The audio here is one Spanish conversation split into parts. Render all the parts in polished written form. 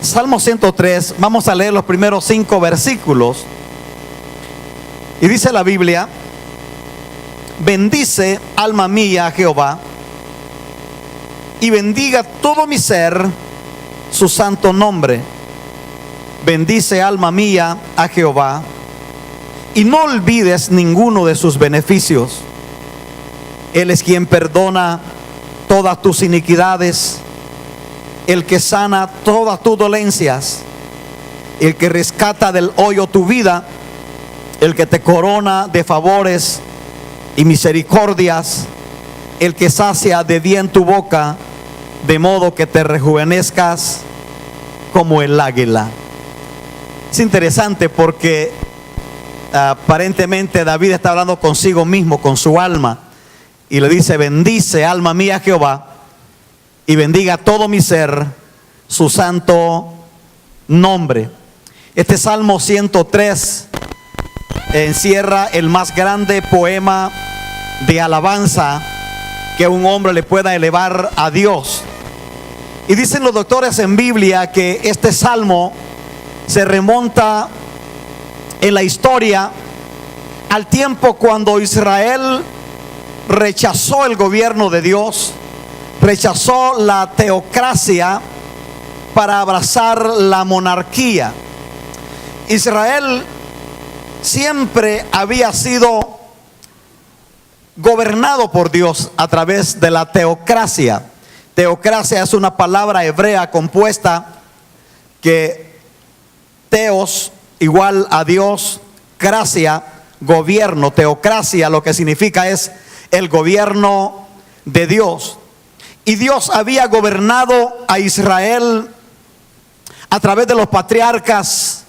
Salmo 103, vamos a leer los primeros 5 versículos. Y dice la Biblia: bendice, alma mía, a Jehová, y bendiga todo mi ser su santo nombre. Bendice, alma mía, a Jehová, y no olvides ninguno de sus beneficios. Él es quien perdona todas tus iniquidades, el que sana todas tus dolencias, el que rescata del hoyo tu vida, el que te corona de favores y misericordias, el que sacia de bien tu boca, de modo que te rejuvenezcas como el águila. Es interesante porque aparentemente David está hablando consigo mismo, con su alma, y le dice: bendice, alma mía, a Jehová, y bendiga todo mi ser su santo nombre. Este Salmo 103 encierra el más grande poema de alabanza que un hombre le pueda elevar a Dios. Y dicen los doctores en Biblia que este salmo se remonta en la historia al tiempo cuando Israel rechazó el gobierno de Dios, rechazó la teocracia para abrazar la monarquía. Israel siempre había sido gobernado por Dios a través de la teocracia. Teocracia es una palabra hebrea compuesta que teos igual a Dios, gracia, gobierno. Teocracia lo que significa es el gobierno de Dios. Y Dios había gobernado a Israel a través de los patriarcas,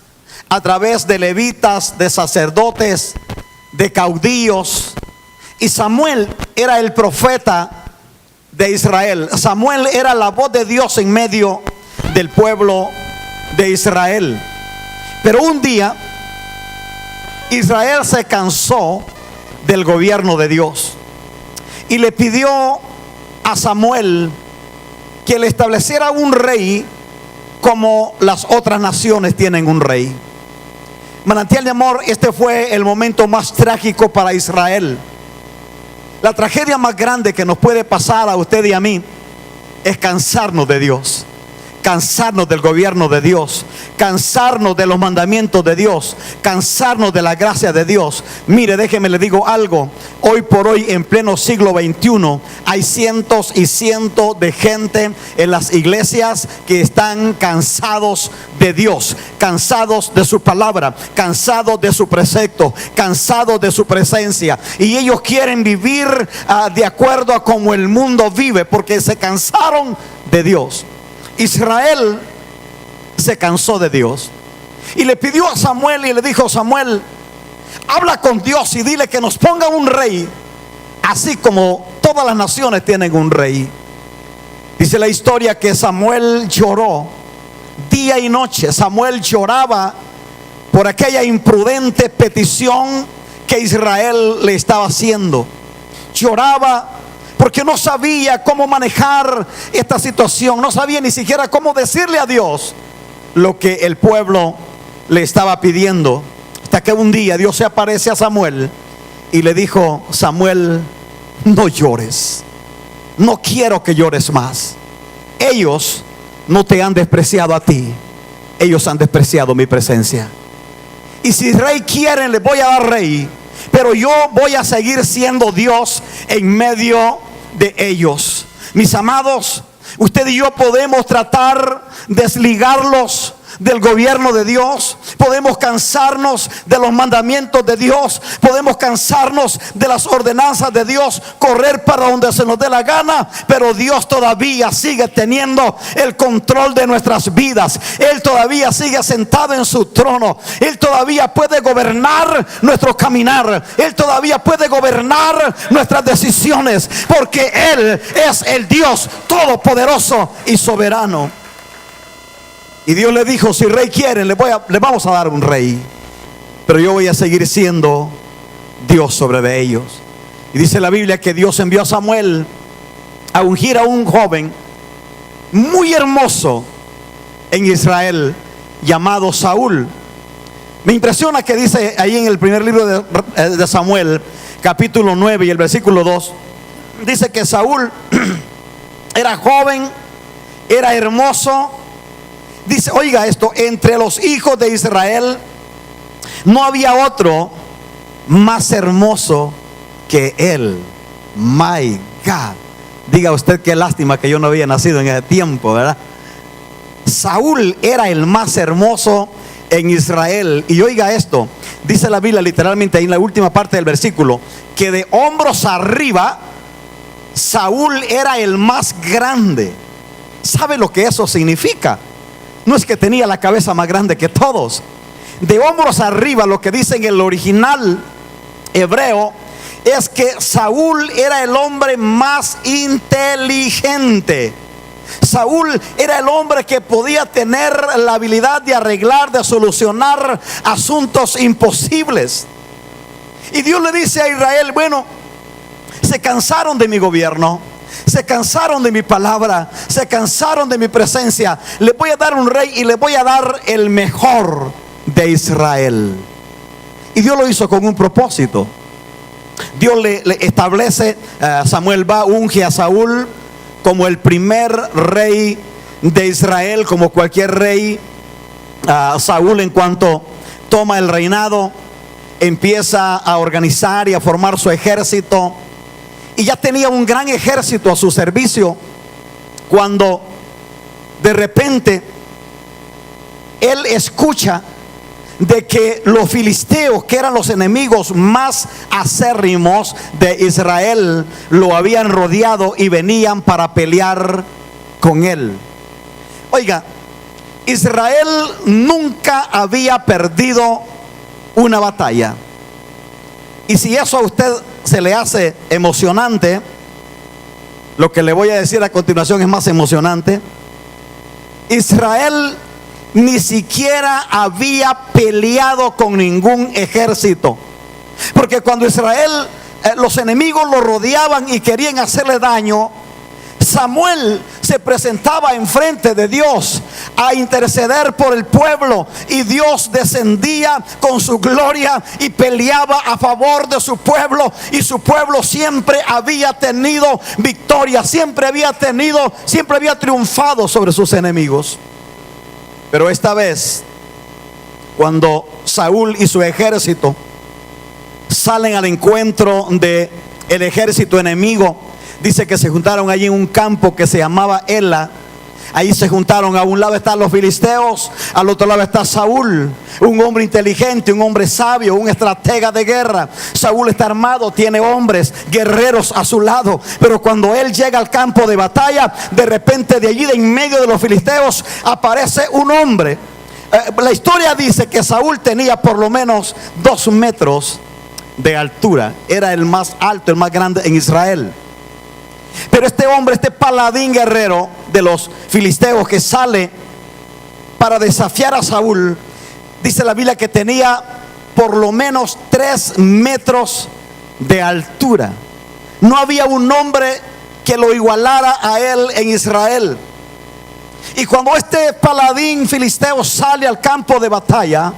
a través de levitas, de sacerdotes, de caudillos. Y Samuel era el profeta de Israel. Samuel era la voz de Dios en medio del pueblo de Israel. Pero un día Israel se cansó del gobierno de Dios y le pidió a Samuel que le estableciera un rey como las otras naciones tienen un rey. Manantial de amor, este fue el momento más trágico para Israel. La tragedia más grande que nos puede pasar a usted y a mí es cansarnos de Dios, cansarnos del gobierno de Dios, cansarnos de los mandamientos de Dios, cansarnos de la gracia de Dios. Mire, déjeme le digo algo. Hoy por hoy, en pleno siglo XXI, hay cientos y cientos de gente en las iglesias que están cansados de Dios, cansados de su palabra, cansados de su precepto, cansados de su presencia. Y ellos quieren vivir de acuerdo a como el mundo vive, porque se cansaron de Dios. Israel se cansó de Dios y le pidió a Samuel y le dijo: Samuel, habla con Dios y dile que nos ponga un rey, así como todas las naciones tienen un rey. Dice la historia que Samuel lloró día y noche. Samuel lloraba por aquella imprudente petición que Israel le estaba haciendo. Lloraba porque no sabía cómo manejar esta situación, no sabía ni siquiera cómo decirle a Dios lo que el pueblo le estaba pidiendo. Hasta que un día Dios se aparece a Samuel y le dijo: Samuel, no llores, no quiero que llores más. Ellos no te han despreciado a ti, ellos han despreciado mi presencia. Y si rey quieren, les voy a dar rey, pero yo voy a seguir siendo Dios en medio de ellos. Mis amados, usted y yo podemos tratar de desligarlos del gobierno de Dios, podemos cansarnos de los mandamientos de Dios, podemos cansarnos de las ordenanzas de Dios, correr para donde se nos dé la gana, pero Dios todavía sigue teniendo el control de nuestras vidas. Él todavía sigue sentado en su trono. Él todavía puede gobernar nuestro caminar. Él todavía puede gobernar nuestras decisiones, porque Él es el Dios todopoderoso y soberano. Y Dios le dijo: si rey quieren, le vamos a dar un rey, pero yo voy a seguir siendo Dios sobre de ellos. Y dice la Biblia que Dios envió a Samuel a ungir a un joven muy hermoso, en Israel llamado Saúl. Me impresiona que dice ahí en el primer libro de Samuel, capítulo 9 y el versículo 2, dice que Saúl era joven, era hermoso. Dice, oiga esto, entre los hijos de Israel no había otro más hermoso que él. My God. Diga usted qué lástima que yo no había nacido en ese tiempo, ¿verdad? Saúl era el más hermoso en Israel. Y oiga esto, dice la Biblia literalmente ahí en la última parte del versículo, que de hombros arriba Saúl era el más grande. ¿Sabe lo que eso significa? No es que tenía la cabeza más grande que todos. De hombros arriba, lo que dice en el original hebreo es que Saúl era el hombre más inteligente. Saúl era el hombre que podía tener la habilidad de arreglar, de solucionar asuntos imposibles. Y Dios le dice a Israel, bueno, se cansaron de mi gobierno, se cansaron de mi palabra, se cansaron de mi presencia. Les voy a dar un rey y les voy a dar el mejor de Israel. Y Dios lo hizo con un propósito. Dios le establece, Samuel va, unge a Saúl como el primer rey de Israel, como cualquier rey. Saúl, en cuanto toma el reinado, empieza a organizar y a formar su ejército, y ya tenía un gran ejército a su servicio, cuando de repente él escucha de que los filisteos, que eran los enemigos más acérrimos de Israel, lo habían rodeado y venían para pelear con él. Oiga, Israel nunca había perdido una batalla. Y si eso a usted se le hace emocionante, lo que le voy a decir a continuación es más emocionante. Israel ni siquiera había peleado con ningún ejército, porque cuando Israel, los enemigos lo rodeaban y querían hacerle daño, Samuel se presentaba enfrente de Dios a interceder por el pueblo, y Dios descendía con su gloria y peleaba a favor de su pueblo, y su pueblo siempre había tenido victoria, siempre había triunfado sobre sus enemigos. Pero esta vez, cuando Saúl y su ejército salen al encuentro del ejército enemigo, dice que se juntaron allí en un campo que se llamaba Ela. Ahí se juntaron, a un lado están los filisteos, al otro lado está Saúl, un hombre inteligente, un hombre sabio, un estratega de guerra. Saúl está armado, tiene hombres, guerreros a su lado, pero cuando él llega al campo de batalla, de repente de allí, de en medio de los filisteos, aparece un hombre. La historia dice que Saúl tenía por lo menos 2 metros de altura, era el más alto, el más grande en Israel. Pero este hombre, este paladín guerrero de los filisteos que sale para desafiar a Saúl, dice la Biblia que tenía por lo menos 3 metros de altura. No había un hombre que lo igualara a él en Israel. Y cuando este paladín filisteo sale al campo de batalla,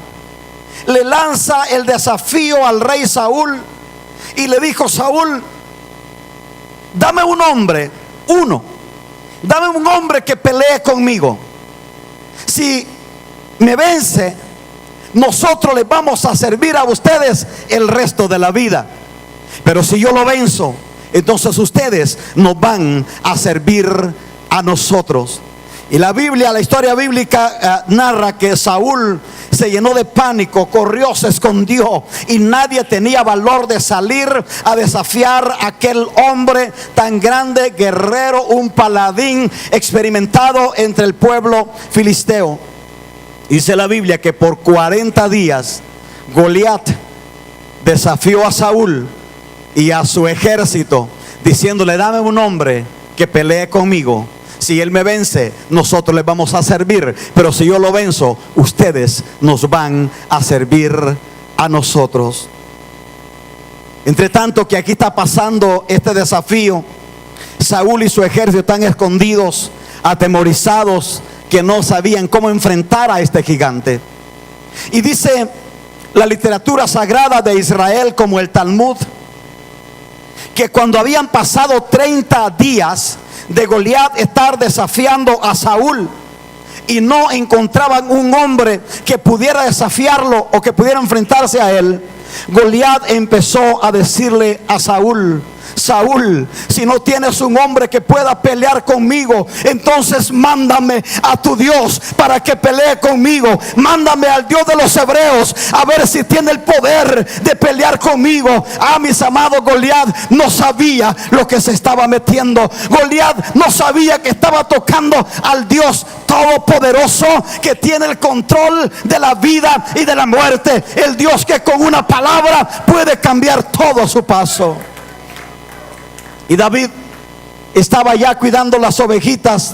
le lanza el desafío al rey Saúl y le dijo: Saúl, dame un hombre, dame un hombre que pelee conmigo. Si me vence, nosotros les vamos a servir a ustedes el resto de la vida. Pero si yo lo venzo, entonces ustedes nos van a servir a nosotros. Y la historia bíblica narra que Saúl se llenó de pánico, corrió, se escondió, y nadie tenía valor de salir a desafiar a aquel hombre tan grande, guerrero, un paladín experimentado entre el pueblo filisteo. Dice la Biblia que por 40 días Goliat desafió a Saúl y a su ejército, diciéndole: dame un hombre que pelee conmigo. Si él me vence, nosotros les vamos a servir, pero si yo lo venzo, ustedes nos van a servir a nosotros. Entre tanto que aquí está pasando este desafío, Saúl y su ejército están escondidos, atemorizados, que no sabían cómo enfrentar a este gigante. Y dice la literatura sagrada de Israel, como el Talmud, que cuando habían pasado 30 días de Goliat estar desafiando a Saúl y no encontraban un hombre que pudiera desafiarlo o que pudiera enfrentarse a él, Goliat empezó a decirle a Saúl: Saúl, si no tienes un hombre que pueda pelear conmigo, entonces mándame a tu Dios para que pelee conmigo. Mándame al Dios de los hebreos a ver si tiene el poder de pelear conmigo. Mis amados, Goliat no sabía lo que se estaba metiendo. Goliat no sabía que estaba tocando al Dios todopoderoso, que tiene el control de la vida y de la muerte. El Dios que con una palabra puede cambiar todo a su paso. Y David estaba ya cuidando las ovejitas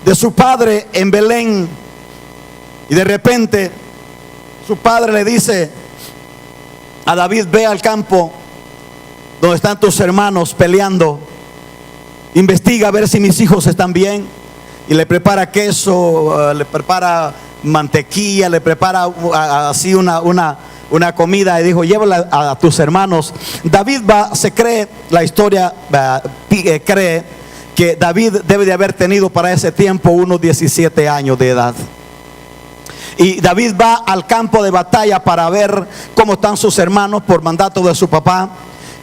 de su padre en Belén. Y de repente su padre le dice a David: ve al campo donde están tus hermanos peleando, investiga a ver si mis hijos están bien. Y le prepara queso, le prepara mantequilla, le prepara así una comida, y dijo: llévala a tus hermanos. David se cree, la historia cree que David debe de haber tenido para ese tiempo unos 17 años de edad. Y David va al campo de batalla para ver cómo están sus hermanos por mandato de su papá,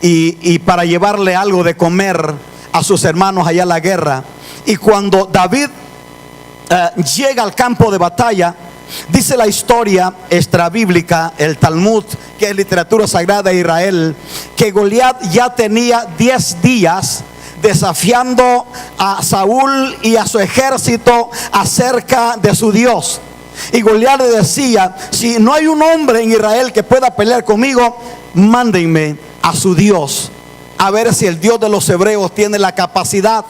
y para llevarle algo de comer a sus hermanos allá a la guerra. Y cuando David llega al campo de batalla, dice la historia extrabíblica, el Talmud, que es literatura sagrada de Israel, que Goliat ya tenía 10 días desafiando a Saúl y a su ejército acerca de su Dios. Y Goliat le decía: si no hay un hombre en Israel que pueda pelear conmigo, mándenme a su Dios, a ver si el Dios de los hebreos tiene la capacidad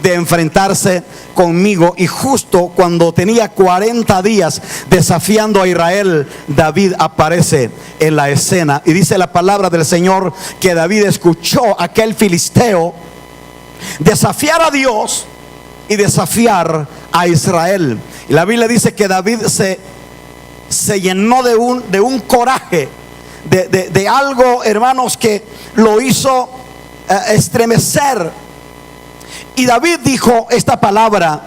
de enfrentarse conmigo. Y justo cuando tenía 40 días desafiando a Israel, David aparece en la escena. Y dice la palabra del Señor que David escuchó a aquel filisteo desafiar a Dios y desafiar a Israel. Y la Biblia dice que David se llenó de un coraje, de algo, hermanos, que lo hizo estremecer. Y David dijo esta palabra: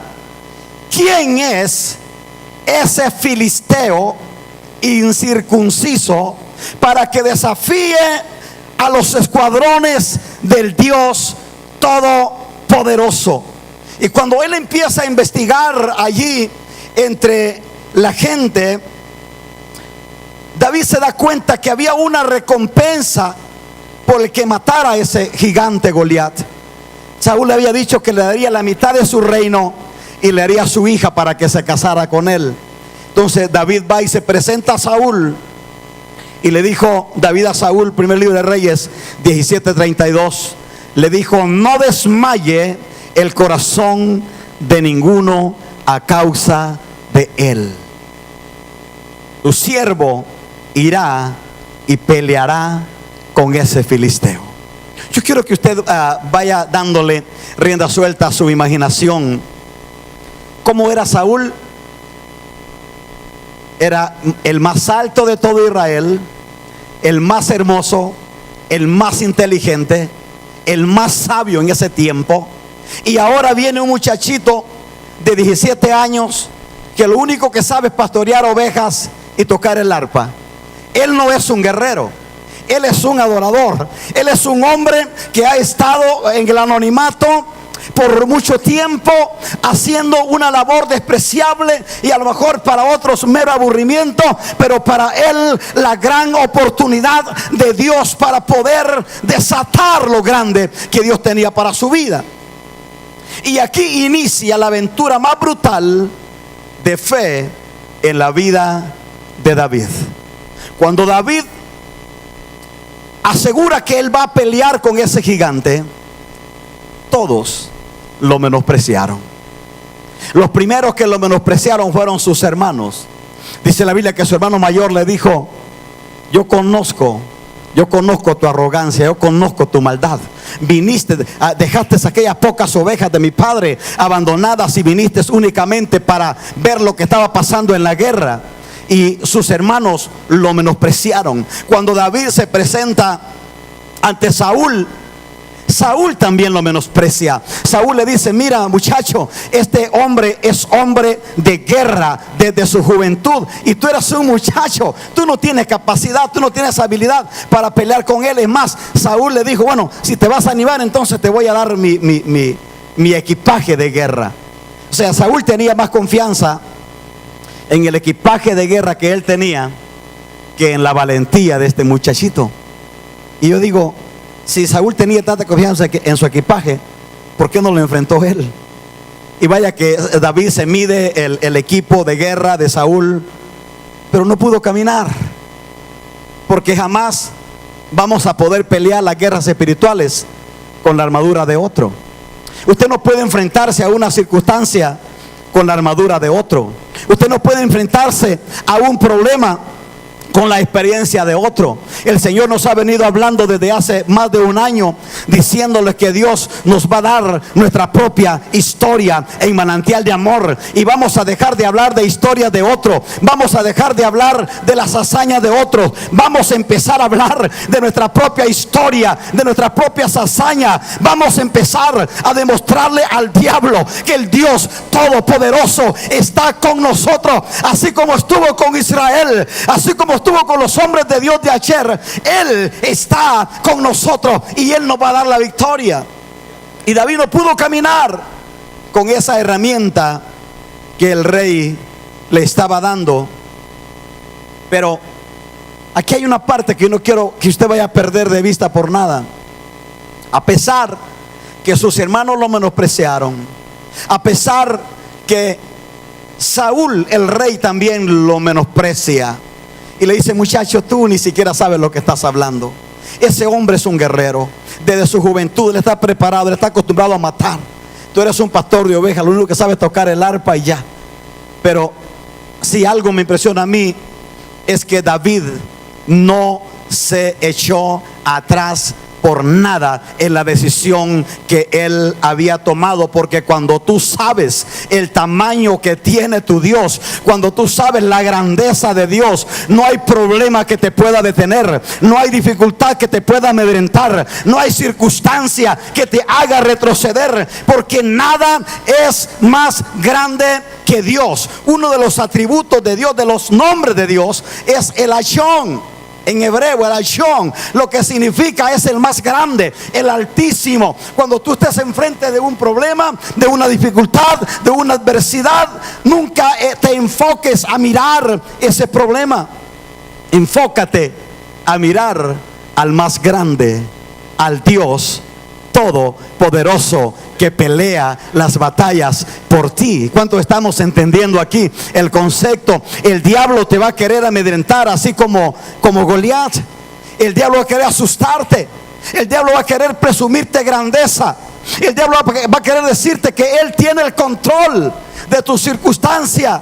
¿quién es ese filisteo incircunciso para que desafíe a los escuadrones del Dios todopoderoso? Y cuando él empieza a investigar allí entre la gente, David se da cuenta que había una recompensa por el que matara a ese gigante Goliat. Saúl le había dicho que le daría la mitad de su reino y le haría a su hija para que se casara con él. Entonces David va y se presenta a Saúl, y le dijo David a Saúl, primer libro de Reyes 17:32, le dijo: no desmaye el corazón de ninguno a causa de él. Tu siervo irá y peleará con ese filisteo. Yo quiero que usted vaya dándole rienda suelta a su imaginación. ¿Cómo era Saúl? Era el más alto de todo Israel, el más hermoso, el más inteligente, el más sabio en ese tiempo. Y ahora viene un muchachito de 17 años que lo único que sabe es pastorear ovejas y tocar el arpa. Él no es un guerrero, él es un adorador. Él es un hombre que ha estado en el anonimato por mucho tiempo, haciendo una labor despreciable y a lo mejor para otros mero aburrimiento, pero para él la gran oportunidad de Dios para poder desatar lo grande que Dios tenía para su vida. Y aquí inicia la aventura más brutal de fe en la vida de David. Cuando David asegura que él va a pelear con ese gigante, todos lo menospreciaron. Los primeros que lo menospreciaron fueron sus hermanos. Dice la Biblia que su hermano mayor le dijo: yo conozco tu arrogancia, yo conozco tu maldad. viniste, dejaste aquellas pocas ovejas de mi padre abandonadas y viniste únicamente para ver lo que estaba pasando en la guerra. Y sus hermanos lo menospreciaron. Cuando David se presenta ante Saúl, Saúl también lo menosprecia. Saúl le dice: mira, muchacho, este hombre es hombre de guerra desde su juventud, y tú eres un muchacho, tú no tienes capacidad, tú no tienes habilidad para pelear con él. Es más, Saúl le dijo: bueno, si te vas a animar, entonces te voy a dar mi equipaje de guerra. O sea, Saúl tenía más confianza en el equipaje de guerra que él tenía que en la valentía de este muchachito. Y yo digo, si Saúl tenía tanta confianza en su equipaje, ¿por qué no lo enfrentó él? Y vaya que David se mide el equipo de guerra de Saúl, pero no pudo caminar, porque jamás vamos a poder pelear las guerras espirituales con la armadura de otro. Usted no puede enfrentarse a una circunstancia con la armadura de otro. Usted no puede enfrentarse a un problema con la experiencia de otro. El Señor nos ha venido hablando desde hace más de un año, diciéndole que Dios nos va a dar nuestra propia historia en manantial de amor. Y vamos a dejar de hablar de historias de otro. Vamos a dejar de hablar de las hazañas de otros. Vamos a empezar a hablar de nuestra propia historia, de nuestras propias hazañas. Vamos a empezar a demostrarle al diablo que el Dios Todopoderoso está con nosotros, así como estuvo con Israel, así como estuvo con los hombres de Dios de ayer. Él está con nosotros y Él nos va a dar la victoria. Y David no pudo caminar con esa herramienta que el rey le estaba dando. Pero aquí hay una parte que no quiero que usted vaya a perder de vista por nada. A pesar que sus hermanos lo menospreciaron, a pesar que Saúl, el rey, también lo menosprecia y le dice: muchacho, tú ni siquiera sabes lo que estás hablando. Ese hombre es un guerrero. Desde su juventud él está preparado, él está acostumbrado a matar. Tú eres un pastor de ovejas, lo único que sabes es tocar el arpa y ya. Pero si algo me impresiona a mí, es que David no se echó atrás por nada en la decisión que él había tomado. Porque cuando tú sabes el tamaño que tiene tu Dios, cuando tú sabes la grandeza de Dios, no hay problema que te pueda detener, no hay dificultad que te pueda amedrentar, no hay circunstancia que te haga retroceder, porque nada es más grande que Dios. Uno de los atributos de Dios, de los nombres de Dios, es el Ashón. En hebreo, el Ashón, lo que significa es el más grande, el altísimo. Cuando tú estés enfrente de un problema, de una dificultad, de una adversidad, nunca te enfoques a mirar ese problema. Enfócate a mirar al más grande, al Dios Todopoderoso, que pelea las batallas por ti. ¿Cuánto estamos entendiendo aquí el concepto? El diablo te va a querer amedrentar, así como Goliat. El diablo va a querer asustarte. El diablo va a querer presumirte grandeza. El diablo va a querer decirte que él tiene el control de tu circunstancia.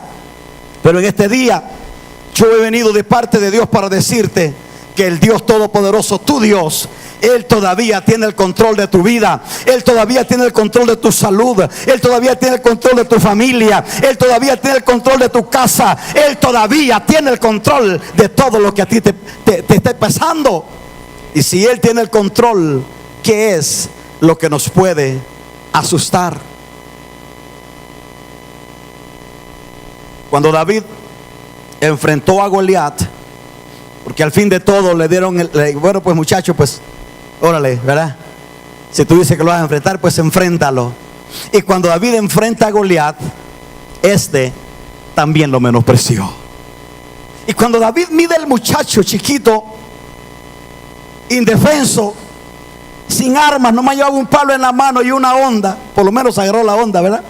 Pero en este día yo he venido de parte de Dios para decirte que el Dios Todopoderoso, tu Dios, Él todavía tiene el control de tu vida. Él todavía tiene el control de tu salud. Él todavía tiene el control de tu familia. Él todavía tiene el control de tu casa. Él todavía tiene el control de todo lo que a ti te esté pasando. Y si Él tiene el control, ¿qué es lo que nos puede asustar? Cuando David enfrentó a Goliat, porque al fin de todo le dieron bueno, pues muchacho, pues órale, ¿verdad? Si tú dices que lo vas a enfrentar, pues enfréntalo. Y cuando David enfrenta a Goliat, este también lo menospreció. Y cuando David mide al muchacho chiquito, indefenso, sin armas, nomás llevaba un palo en la mano y una onda, por lo menos agarró la onda, ¿verdad?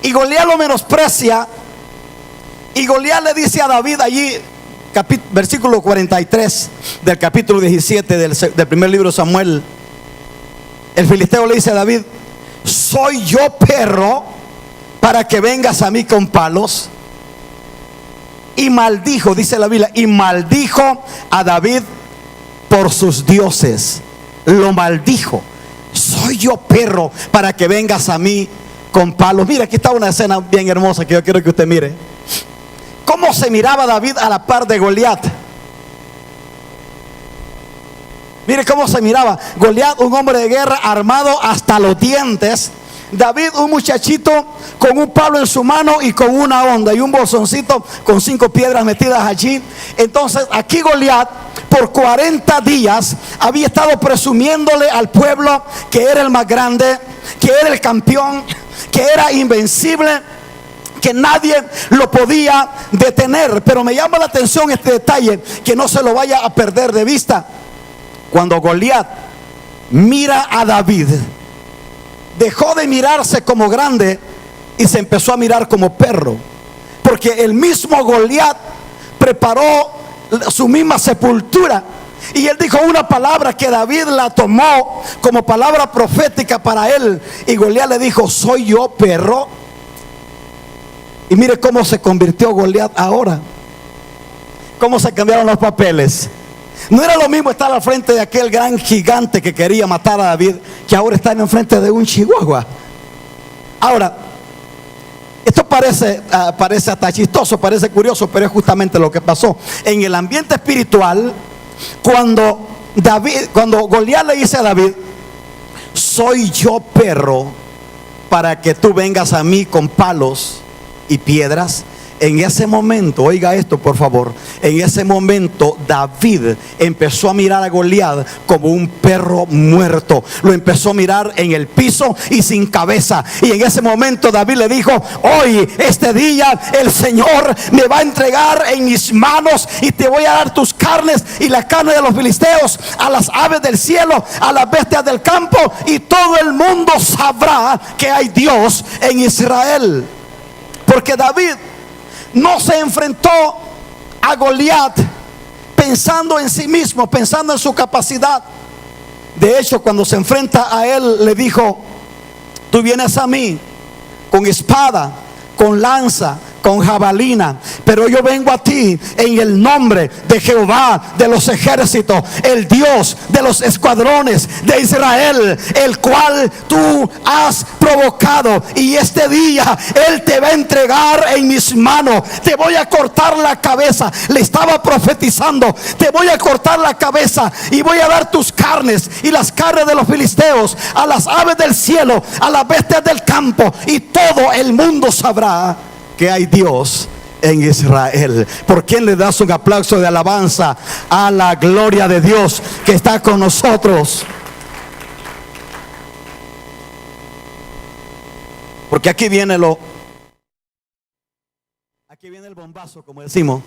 Y Goliat lo menosprecia. Y Goliat le dice a David allí, versículo 43 del capítulo 17 del primer libro de Samuel. El filisteo le dice a David: ¿soy yo perro para que vengas a mí con palos? Y maldijo, dice la Biblia, y maldijo a David por sus dioses. lo maldijo. Soy yo perro para que vengas a mí con palos. Mira, aquí está una escena bien hermosa que yo quiero que usted mire. ¿Cómo se miraba David a la par de Goliat? Mire cómo se miraba. Goliat, un hombre de guerra armado hasta los dientes. David, un muchachito con un palo en su mano y con una honda y un bolsoncito con 5 piedras metidas allí. Entonces aquí Goliat por 40 días había estado presumiéndole al pueblo que era el más grande, que era el campeón, que era invencible, que nadie lo podía detener. Pero me llama la atención este detalle, que no se lo vaya a perder de vista. Cuando Goliat mira a David, dejó de mirarse como grande y se empezó a mirar como perro, porque el mismo Goliat preparó su misma sepultura. Y él dijo una palabra que David la tomó como palabra profética para él. Y Goliat le dijo: ¿soy yo perro? Y mire cómo se convirtió Goliat ahora. Cómo se cambiaron los papeles. No era lo mismo estar al frente de aquel gran gigante que quería matar a David, que ahora está en frente de un chihuahua. Ahora, esto parece hasta chistoso, parece curioso, pero es justamente lo que pasó. En el ambiente espiritual, cuando Goliat le dice a David: soy yo perro para que tú vengas a mí con palos y piedras. En ese momento, oiga esto por favor, en ese momento David empezó a mirar a Goliat como un perro muerto. Lo empezó a mirar en el piso y sin cabeza. Y en ese momento David le dijo: hoy, este día, el Señor me va a entregar en mis manos y te voy a dar tus carnes y la carne de los filisteos a las aves del cielo, a las bestias del campo, y todo el mundo sabrá que hay Dios en Israel. Porque David no se enfrentó a Goliat pensando en sí mismo, pensando en su capacidad. De hecho, cuando se enfrenta a él, le dijo: tú vienes a mí con espada, con lanza, con jabalina, pero yo vengo a ti en el nombre de Jehová de los ejércitos, el Dios de los escuadrones de Israel, el cual tú has provocado, y este día Él te va a entregar en mis manos. Te voy a cortar la cabeza. Le estaba profetizando: te voy a cortar la cabeza y voy a dar tus carnes y las carnes de los filisteos a las aves del cielo, a las bestias del campo, y todo el mundo sabrá que hay Dios en Israel. ¿Por quién le das un aplauso de alabanza a la gloria de Dios que está con nosotros? Porque aquí viene el bombazo, como decimos.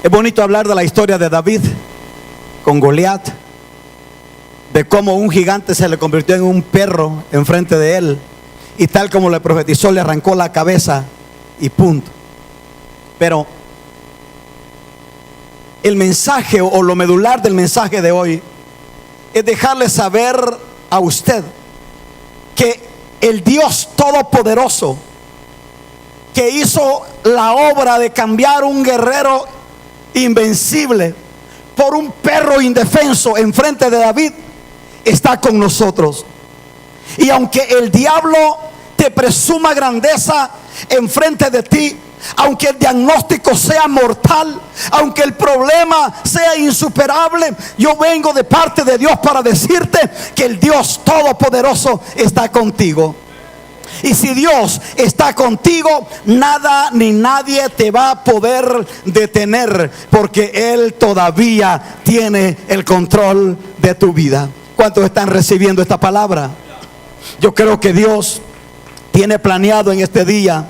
Es bonito hablar de la historia de David con Goliat, de cómo un gigante se le convirtió en un perro enfrente de él, y tal como le profetizó, le arrancó la cabeza y punto. Pero el mensaje, o lo medular del mensaje de hoy, es dejarle saber a usted que el Dios todopoderoso, que hizo la obra de cambiar un guerrero invencible por un perro indefenso enfrente de David, está con nosotros. Y aunque el diablo te presuma grandeza enfrente de ti, aunque el diagnóstico sea mortal, aunque el problema sea insuperable, yo vengo de parte de Dios para decirte que el Dios todopoderoso está contigo. Y si Dios está contigo, nada ni nadie te va a poder detener, porque Él todavía tiene el control de tu vida. ¿Cuántos están recibiendo esta palabra? Yo creo que Dios tiene planeado en este día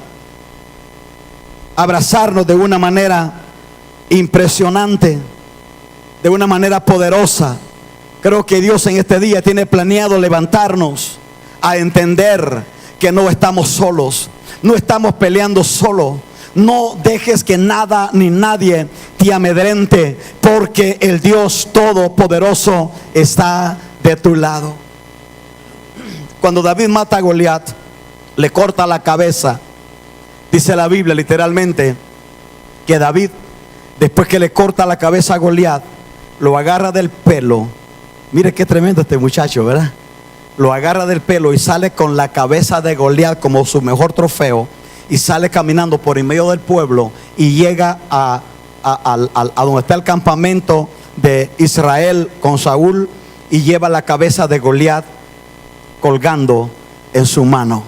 abrazarnos de una manera impresionante, de una manera poderosa. Creo que Dios en este día tiene planeado levantarnos a entender que no estamos solos, no estamos peleando solo. No dejes que nada ni nadie te amedrente, porque el Dios todopoderoso está de tu lado. Cuando David mata a Goliat, le corta la cabeza. Dice la Biblia literalmente que David, después que le corta la cabeza a Goliat, lo agarra del pelo. Mire qué tremendo este muchacho, ¿verdad? Lo agarra del pelo y sale con la cabeza de Goliat como su mejor trofeo, y sale caminando por en medio del pueblo y llega a donde está el campamento de Israel con Saúl, y lleva la cabeza de Goliat colgando en su mano.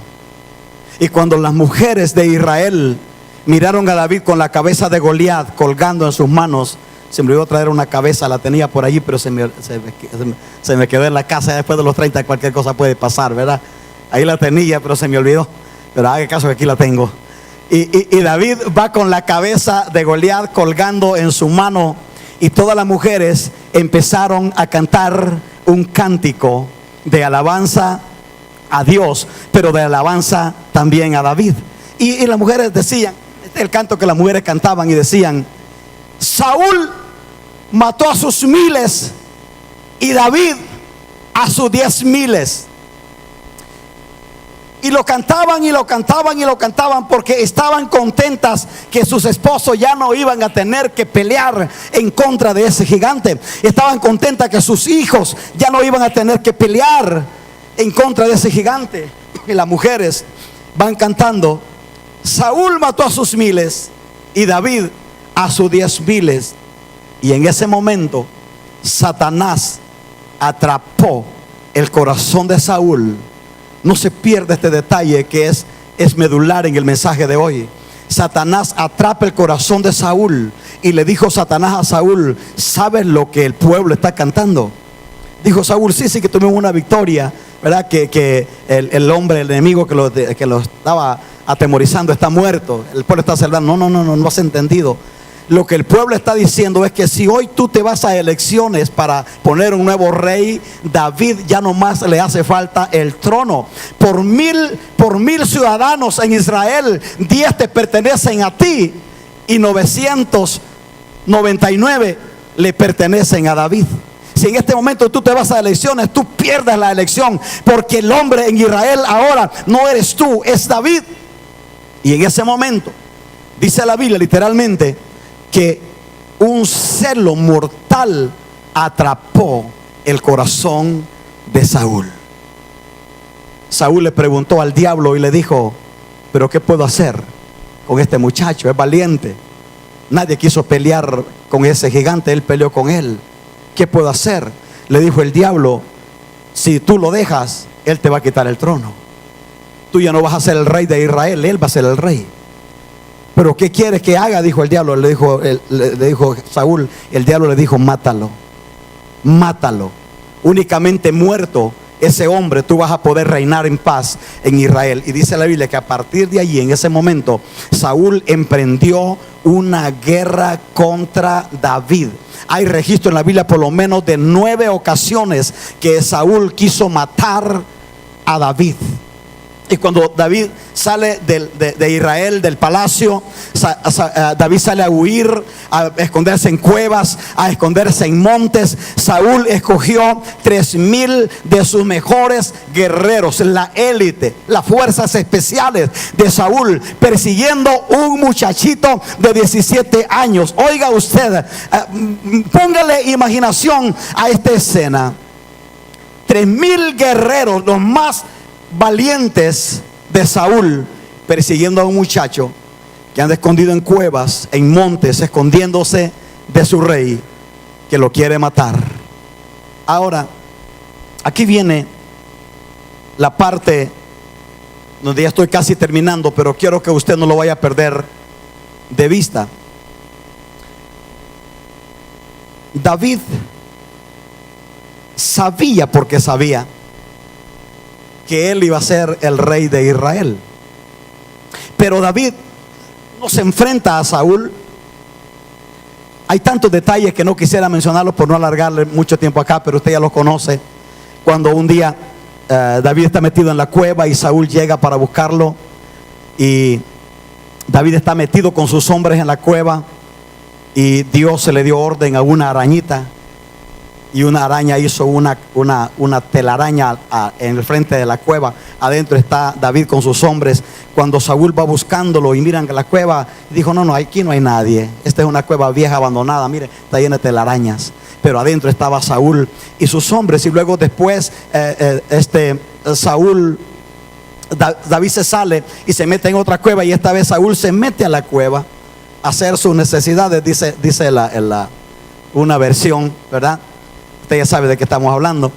Y cuando las mujeres de Israel miraron a David con la cabeza de Goliat colgando en sus manos, se me olvidó traer una cabeza, la tenía por allí, pero se me quedó en la casa. Después de los 30 cualquier cosa puede pasar, ¿verdad? Ahí la tenía, pero se me olvidó. Pero haga caso que aquí la tengo. Y David va con la cabeza de Goliat colgando en su mano, y todas las mujeres empezaron a cantar un cántico de alabanza a Dios, pero de alabanza también a David. Y las mujeres decían, este es el canto que las mujeres cantaban, y decían: Saúl mató a sus miles y David a sus 10,000. Y lo cantaban y lo cantaban y lo cantaban, porque estaban contentas que sus esposos ya no iban a tener que pelear en contra de ese gigante. Estaban contentas que sus hijos ya no iban a tener que pelear en contra de ese gigante. Y las mujeres van cantando: Saúl mató a sus miles y David a sus 10,000. Y en ese momento Satanás atrapó el corazón de Saúl. No se pierda este detalle que es medular en el mensaje de hoy. Satanás atrapa el corazón de Saúl, y le dijo Satanás a Saúl: ¿sabes lo que el pueblo está cantando? Dijo Saúl: sí, que tuvimos una victoria, ¿verdad? Que el hombre, el enemigo que lo estaba atemorizando está muerto. El pueblo está celebrando. No has entendido. Lo que el pueblo está diciendo es que si hoy tú te vas a elecciones para poner un nuevo rey, David ya no más le hace falta el trono. Por mil ciudadanos en Israel, 10 te pertenecen a ti y 999 le pertenecen a David. Si en este momento tú te vas a elecciones, tú pierdes la elección, porque el hombre en Israel ahora no eres tú, es David. Y en ese momento dice la Biblia literalmente que un celo mortal atrapó el corazón de Saúl. Saúl le preguntó al diablo y le dijo: ¿pero qué puedo hacer con este muchacho? Es valiente. Nadie quiso pelear con ese gigante, él peleó con él. ¿Qué puedo hacer? Le dijo el diablo: si tú lo dejas, él te va a quitar el trono. Tú ya no vas a ser el rey de Israel, él va a ser el rey. ¿Pero qué quieres que haga? Dijo el diablo. Le dijo Saúl. El diablo le dijo: mátalo. Únicamente muerto ese hombre tú vas a poder reinar en paz en Israel. Y dice la Biblia que a partir de allí, en ese momento, Saúl emprendió una guerra contra David. Hay registro en la Biblia por lo menos de 9 ocasiones que Saúl quiso matar a David. Y cuando David sale de Israel, del palacio, David sale a huir, a esconderse en cuevas, a esconderse en montes. Saúl escogió 3,000 de sus mejores guerreros, la élite, las fuerzas especiales de Saúl, persiguiendo un muchachito de 17 años. Oiga usted, póngale imaginación a esta escena. 3,000 guerreros, los más valientes de Saúl, persiguiendo a un muchacho que anda escondido en cuevas, en montes, escondiéndose de su rey que lo quiere matar. Ahora, aquí viene la parte donde ya estoy casi terminando, pero quiero que usted no lo vaya a perder de vista. David sabía, porque sabía que él iba a ser el rey de Israel. Pero David no se enfrenta a Saúl. Hay tantos detalles que no quisiera mencionarlos por no alargarle mucho tiempo acá, pero usted ya los conoce. Cuando un día David está metido en la cueva y Saúl llega para buscarlo, y David está metido con sus hombres en la cueva, y Dios se le dio orden a una arañita, y una araña hizo una telaraña en el frente de la cueva. Adentro está David con sus hombres. Cuando Saúl va buscándolo y miran la cueva, dijo: no, aquí no hay nadie. Esta es una cueva vieja abandonada, mire, está llena de telarañas. pero adentro estaba Saúl y sus hombres. Y luego después David se sale y se mete en otra cueva, y esta vez Saúl se mete a la cueva a hacer sus necesidades, dice una versión, ¿verdad? Usted ya sabe de qué estamos hablando.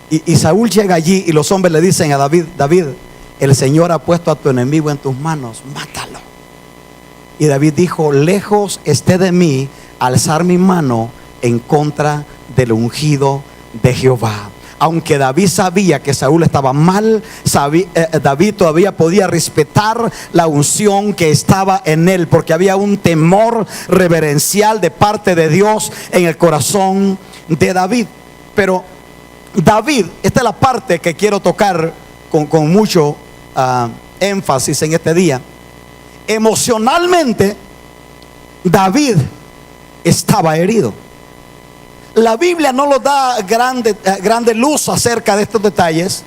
Y Saúl llega allí y los hombres le dicen a David: David, el Señor ha puesto a tu enemigo en tus manos, mátalo. Y David dijo: lejos esté de mí alzar mi mano en contra del ungido de Jehová. Aunque David sabía que Saúl estaba mal, David todavía podía respetar la unción que estaba en él, porque había un temor reverencial de parte de Dios en el corazón de David. Pero David, esta es la parte que quiero tocar con mucho énfasis en este día. Emocionalmente, David estaba herido. La Biblia no nos da grande luz acerca de estos detalles,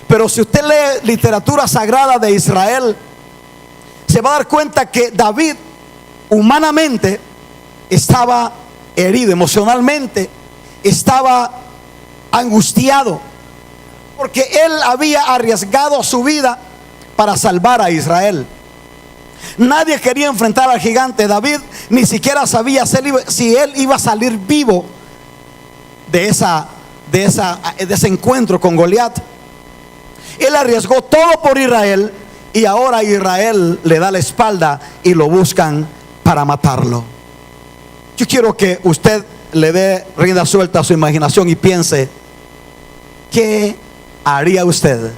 pero si usted lee literatura sagrada de Israel, se va a dar cuenta que David humanamente estaba herido, emocionalmente estaba angustiado, porque él había arriesgado su vida para salvar a Israel. Nadie quería enfrentar al gigante. David ni siquiera sabía si él iba a salir vivo de ese encuentro con Goliat. Él arriesgó todo por Israel, y ahora Israel le da la espalda y lo buscan para matarlo. Yo quiero que usted le dé rienda suelta a su imaginación y piense: ¿qué haría usted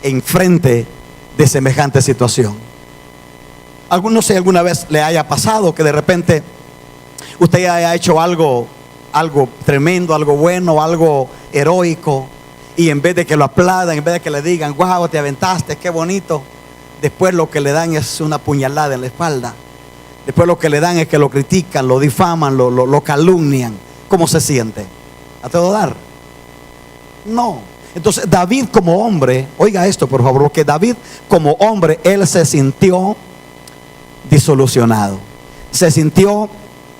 en frente de semejante situación? No sé si alguna vez le haya pasado que de repente usted haya hecho algo tremendo, algo bueno, algo heroico, y en vez de que lo aplaudan, en vez de que le digan: wow, te aventaste, qué bonito, después lo que le dan es una puñalada en la espalda. Después lo que le dan es que lo critican, lo difaman, lo calumnian. ¿Cómo se siente? ¿A todo dar? No. Entonces David como hombre, oiga esto por favor, porque David como hombre, él se sintió disolucionado, se sintió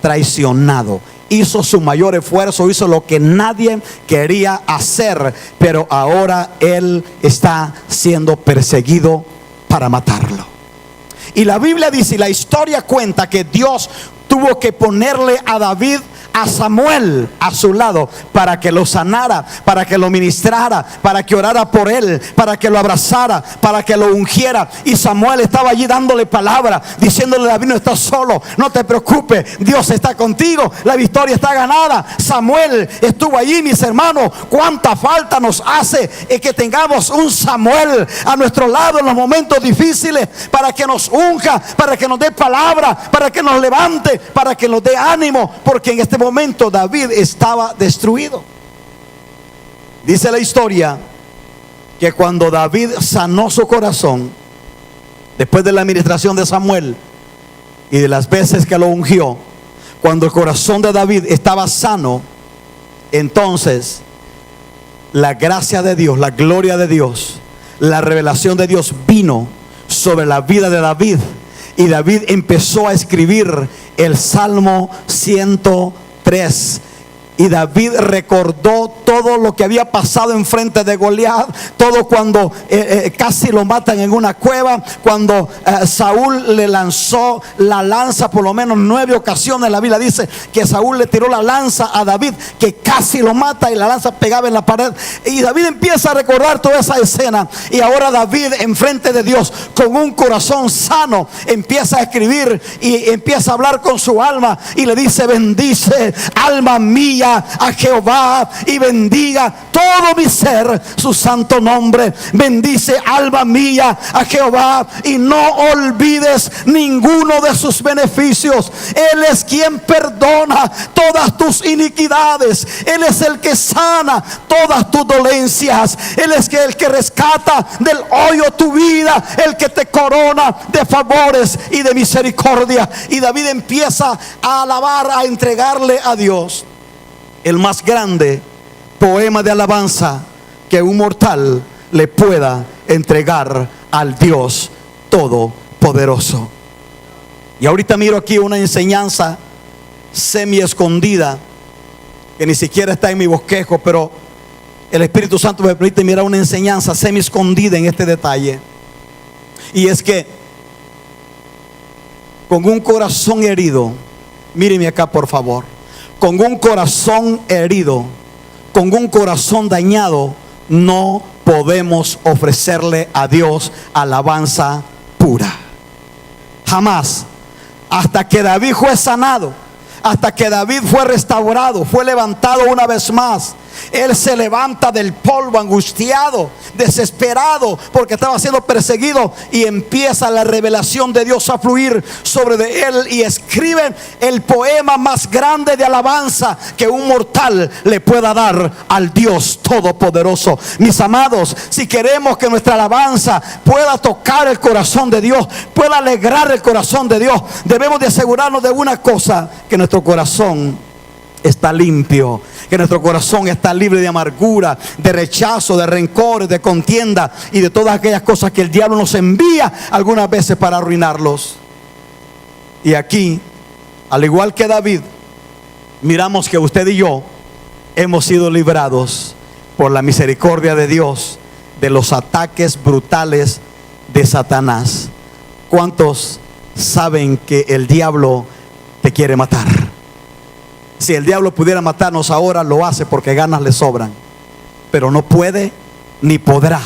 traicionado, hizo su mayor esfuerzo, hizo lo que nadie quería hacer, pero ahora él está siendo perseguido para matarlo. Y la Biblia dice, y la historia cuenta, que Dios tuvo que ponerle a David a Samuel a su lado para que lo sanara, para que lo ministrara, para que orara por él, para que lo abrazara, para que lo ungiera. Y Samuel estaba allí dándole palabra, diciéndole: David, no estás solo, no te preocupes, Dios está contigo, la victoria está ganada. Samuel estuvo allí, mis hermanos. Cuánta falta nos hace que tengamos un Samuel a nuestro lado en los momentos difíciles, para que nos unja, para que nos dé palabra, para que nos levante, para que nos dé ánimo, porque en este momento David estaba destruido. Dice la historia que cuando David sanó su corazón, después de la administración de Samuel y de las veces que lo ungió, cuando el corazón de David estaba sano, entonces la gracia de Dios, la gloria de Dios, la revelación de Dios vino sobre la vida de David, y David empezó a escribir el Salmo 103. Y David recordó todo lo que había pasado en frente de Goliat, todo cuando casi lo matan en una cueva, cuando Saúl le lanzó la lanza por lo menos 9 ocasiones. La Biblia dice que Saúl le tiró la lanza a David, que casi lo mata, y la lanza pegaba en la pared. Y David empieza a recordar toda esa escena, y ahora David en frente de Dios, con un corazón sano, empieza a escribir y empieza a hablar con su alma, y le dice: bendice, alma mía, a Jehová, y bendiga todo mi ser su santo nombre. Bendice, alma mía, a Jehová, y no olvides ninguno de sus beneficios. Él es quien perdona todas tus iniquidades, Él es el que sana todas tus dolencias, Él es el que rescata del hoyo tu vida, el que te corona de favores y de misericordia. Y David empieza a alabar, a entregarle a Dios el más grande poema de alabanza que un mortal le pueda entregar al Dios Todopoderoso. Y ahorita miro aquí una enseñanza semi escondida que ni siquiera está en mi bosquejo, pero el Espíritu Santo me permite mirar una enseñanza semi escondida en este detalle. Y es que con un corazón herido, míreme acá por favor, con un corazón herido, con un corazón dañado, no podemos ofrecerle a Dios alabanza pura. Jamás. Hasta que David fue sanado, hasta que David fue restaurado, fue levantado una vez más. Él se levanta del polvo angustiado, desesperado, porque estaba siendo perseguido, y empieza la revelación de Dios a fluir sobre de él, y escribe el poema más grande de alabanza que un mortal le pueda dar al Dios Todopoderoso. Mis amados, si queremos que nuestra alabanza pueda tocar el corazón de Dios, pueda alegrar el corazón de Dios, debemos de asegurarnos de una cosa: que nuestro corazón está limpio, que nuestro corazón está libre de amargura, de rechazo, de rencores, de contienda y de todas aquellas cosas que el diablo nos envía algunas veces para arruinarlos. Y aquí, al igual que David, miramos que usted y yo hemos sido librados por la misericordia de Dios de los ataques brutales de Satanás. ¿Cuántos saben que el diablo te quiere matar? Si el diablo pudiera matarnos ahora, lo hace porque ganas le sobran, pero no puede ni podrá.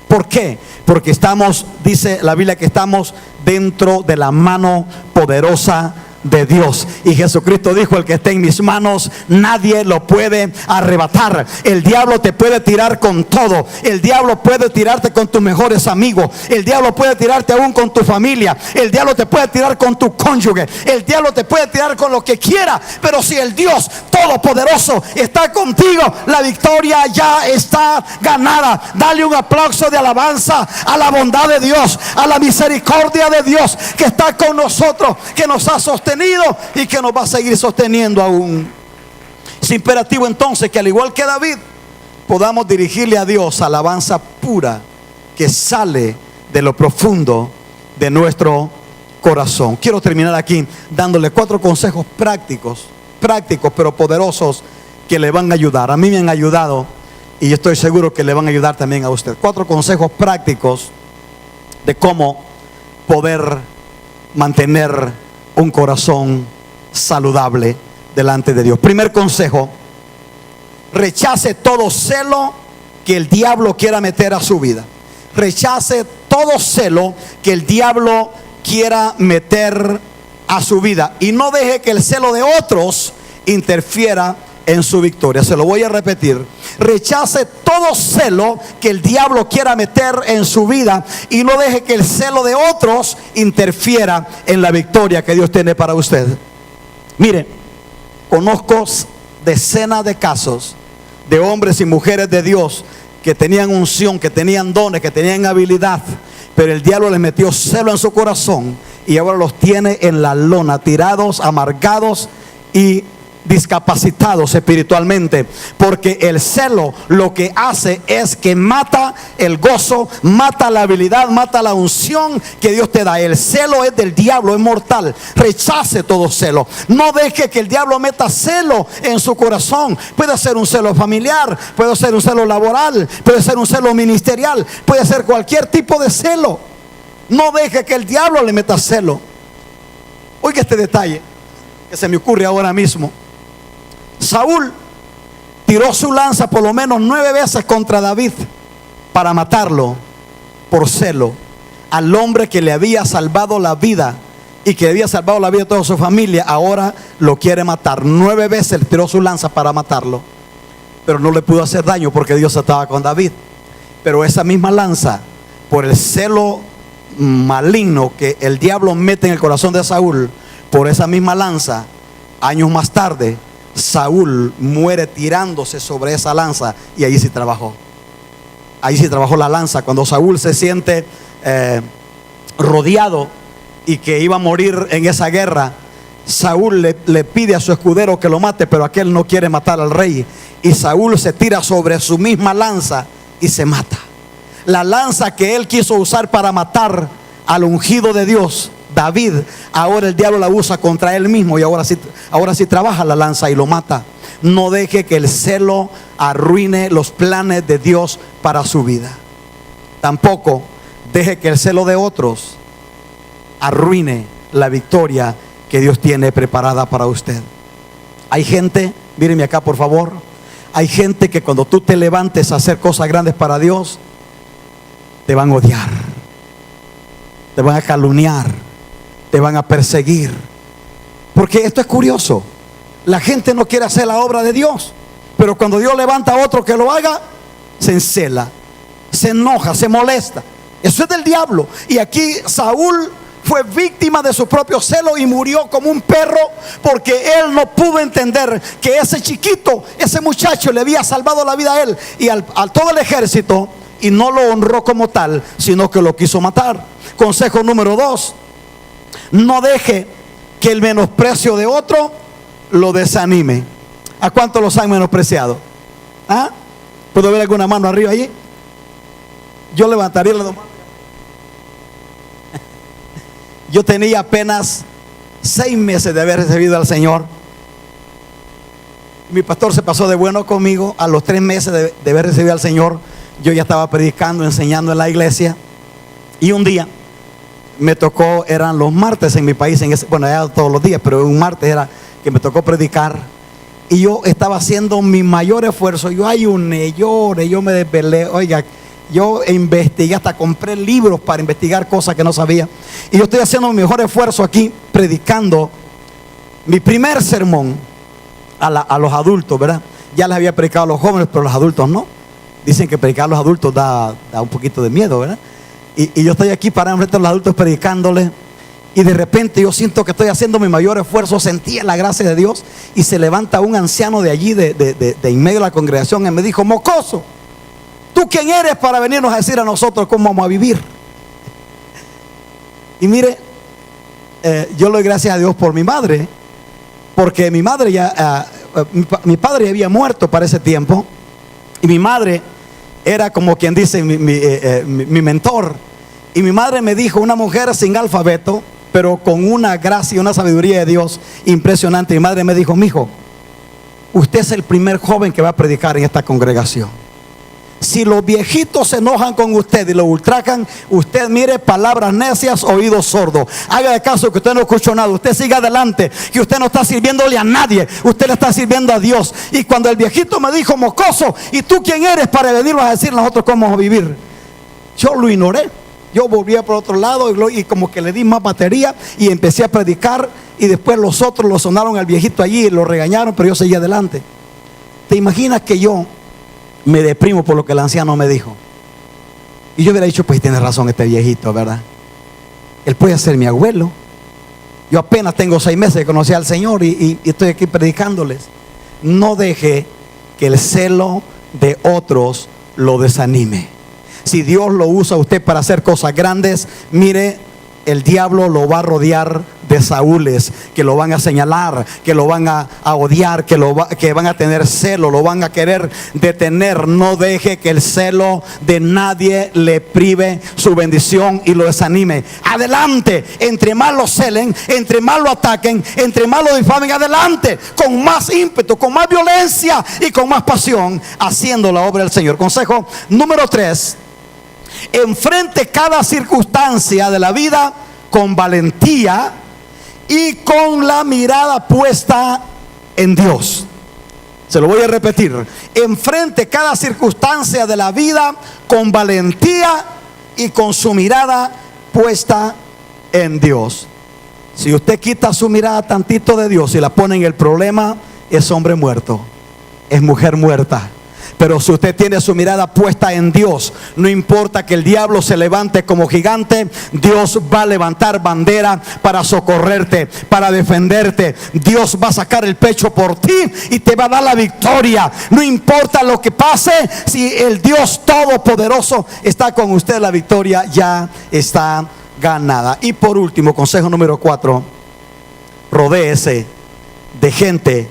¿Por qué? Porque estamos, dice la Biblia, que estamos dentro de la mano poderosa de Dios. Y Jesucristo dijo: el que esté en mis manos, nadie lo puede arrebatar. El diablo te puede tirar con todo. El diablo puede tirarte con tus mejores amigos. El diablo puede tirarte aún con tu familia. El diablo te puede tirar con tu cónyuge. El diablo te puede tirar con lo que quiera. Pero si el Dios Todopoderoso está contigo, la victoria ya está ganada. Dale un aplauso de alabanza a la bondad de Dios, a la misericordia de Dios que está con nosotros, que nos ha sostenido y que nos va a seguir sosteniendo aún. Es imperativo entonces que, al igual que David, podamos dirigirle a Dios alabanza pura que sale de lo profundo de nuestro corazón. Quiero terminar aquí dándole 4 consejos prácticos pero poderosos, que le van a ayudar. A mí me han ayudado y yo estoy seguro que le van a ayudar también a usted. 4 consejos prácticos de cómo poder mantener un corazón saludable delante de Dios. Primer consejo: rechace todo celo que el diablo quiera meter a su vida. Rechace todo celo que el diablo quiera meter a su vida, y no deje que el celo de otros interfiera en su victoria. Se lo voy a repetir: rechace todo celo que el diablo quiera meter en su vida, y no deje que el celo de otros interfiera en la victoria que Dios tiene para usted. Mire, conozco decenas de casos de hombres y mujeres de Dios que tenían unción, que tenían dones, que tenían habilidad, pero el diablo les metió celo en su corazón y ahora los tiene en la lona, tirados, amargados y discapacitados espiritualmente, porque el celo lo que hace es que mata el gozo, mata la habilidad, mata la unción que Dios te da. El celo es del diablo, es mortal. Rechace todo celo. No deje que el diablo meta celo en su corazón. Puede ser un celo familiar, puede ser un celo laboral, puede ser un celo ministerial, puede ser cualquier tipo de celo. No deje que el diablo le meta celo. Oiga este detalle que se me ocurre ahora mismo. Saúl tiró su lanza por lo menos 9 veces contra David para matarlo por celo. Al hombre que le había salvado la vida y que había salvado la vida de toda su familia, ahora lo quiere matar. 9 veces le tiró su lanza para matarlo, pero no le pudo hacer daño porque Dios estaba con David. Pero esa misma lanza, por el celo maligno que el diablo mete en el corazón de Saúl, por esa misma lanza, años más tarde, Saúl muere tirándose sobre esa lanza, y ahí sí trabajó. Ahí sí trabajó la lanza. Cuando Saúl se siente rodeado y que iba a morir en esa guerra, Saúl le pide a su escudero que lo mate, pero aquel no quiere matar al rey, y Saúl se tira sobre su misma lanza y se mata. La lanza que él quiso usar para matar al ungido de Dios, David, ahora el diablo la usa contra él mismo, y ahora sí trabaja la lanza y lo mata. No deje que el celo arruine los planes de Dios para su vida. Tampoco deje que el celo de otros arruine la victoria que Dios tiene preparada para usted. Hay gente, míreme acá por favor, hay gente que cuando tú te levantes a hacer cosas grandes para Dios, te van a odiar, te van a calumniar, te van a perseguir. Porque esto es curioso, la gente no quiere hacer la obra de Dios, pero cuando Dios levanta a otro que lo haga, se encela, se enoja, se molesta. Eso es del diablo. Y aquí Saúl fue víctima de su propio celo y murió como un perro, porque él no pudo entender que ese chiquito, ese muchacho le había salvado la vida a él y al todo el ejército, y no lo honró como tal, sino que lo quiso matar. Consejo número 2: no deje que el menosprecio de otro lo desanime. ¿A cuántos los han menospreciado? ¿Ah? ¿Puedo ver alguna mano arriba allí? Yo levantaría la mano. Yo tenía apenas 6 meses de haber recibido al Señor. Mi pastor se pasó de bueno conmigo. A los 3 meses de haber recibido al Señor, yo ya estaba predicando, enseñando en la iglesia. Y un día me tocó, eran los martes en mi país, bueno, era todos los días, pero un martes era que me tocó predicar. Y yo estaba haciendo mi mayor esfuerzo. Yo ayuné, lloré, yo me desvelé. Oiga, yo investigué, hasta compré libros para investigar cosas que no sabía. Y yo estoy haciendo mi mejor esfuerzo aquí, predicando mi primer sermón a los adultos, ¿verdad? Ya les había predicado a los jóvenes, pero a los adultos no. Dicen que predicar a los adultos da un poquito de miedo, ¿verdad? Y yo estoy aquí parado frente a los adultos predicándoles. Y de repente yo siento que estoy haciendo mi mayor esfuerzo. Sentía la gracia de Dios. Y se levanta un anciano de allí, de en medio de la congregación, y me dijo: mocoso, ¿tú quién eres para venirnos a decir a nosotros cómo vamos a vivir? Y mire, yo le doy gracias a Dios por mi madre, porque mi madre ya, mi padre había muerto para ese tiempo, y mi madre era como quien dice mi mentor. Y mi madre me dijo, una mujer sin alfabeto, pero con una gracia y una sabiduría de Dios impresionante. Mi madre me dijo: mijo, usted es el primer joven que va a predicar en esta congregación. Si los viejitos se enojan con usted y lo ultrajan, usted mire, palabras necias, oídos sordos. Haga de caso que usted no escuchó nada. Usted siga adelante, que usted no está sirviéndole a nadie, usted le está sirviendo a Dios. Y cuando el viejito me dijo: mocoso, ¿y tú quién eres para venirnos a decir nosotros cómo vamos a vivir? Yo lo ignoré. Yo volvía por otro lado y como que le di más batería y empecé a predicar. Y después los otros lo sonaron al viejito allí y lo regañaron, pero yo seguí adelante. ¿Te imaginas que yo me deprimo por lo que el anciano me dijo? Y yo hubiera dicho: pues tiene razón este viejito, ¿verdad? Él puede ser mi abuelo. Yo apenas tengo 6 meses de conocer al Señor y estoy aquí predicándoles. No deje que el celo de otros lo desanime. Si Dios lo usa a usted para hacer cosas grandes, mire, el diablo lo va a rodear de Saúles que lo van a señalar, que lo van a odiar, que van a tener celo, lo van a querer detener. No deje que el celo de nadie le prive su bendición y lo desanime. Adelante, entre más lo celen, entre más lo ataquen, entre más lo difamen, adelante, con más ímpetu, con más violencia y con más pasión, haciendo la obra del Señor. Consejo número 3: enfrente cada circunstancia de la vida con valentía y con la mirada puesta en Dios. Se lo voy a repetir: enfrente cada circunstancia de la vida con valentía y con su mirada puesta en Dios. Si usted quita su mirada tantito de Dios y la pone en el problema, es hombre muerto, es mujer muerta. Pero si usted tiene su mirada puesta en Dios, no importa que el diablo se levante como gigante, Dios va a levantar bandera para socorrerte, para defenderte. Dios va a sacar el pecho por ti y te va a dar la victoria. No importa lo que pase, si el Dios Todopoderoso está con usted, la victoria ya está ganada. Y por último, consejo número 4: rodéese de gente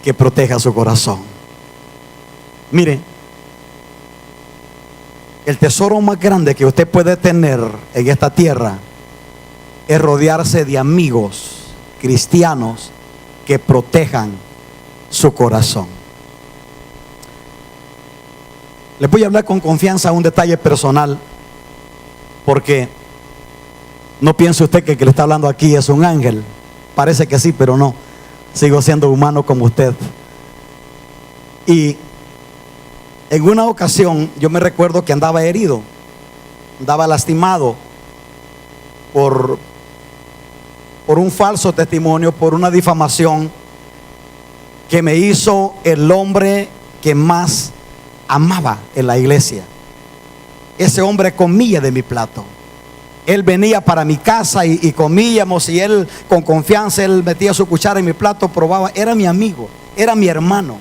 que proteja su corazón. Mire, el tesoro más grande que usted puede tener en esta tierra es rodearse de amigos cristianos que protejan su corazón. Les voy a hablar con confianza un detalle personal, porque no piense usted que el que le está hablando aquí es un ángel. Parece que sí, pero no. Sigo siendo humano como usted. Y en una ocasión yo me recuerdo que andaba herido, andaba lastimado por un falso testimonio, por una difamación que me hizo el hombre que más amaba en la iglesia. Ese hombre comía de mi plato. Él venía para mi casa y comíamos, y él con confianza, él metía su cuchara en mi plato, probaba. Era mi amigo, era mi hermano.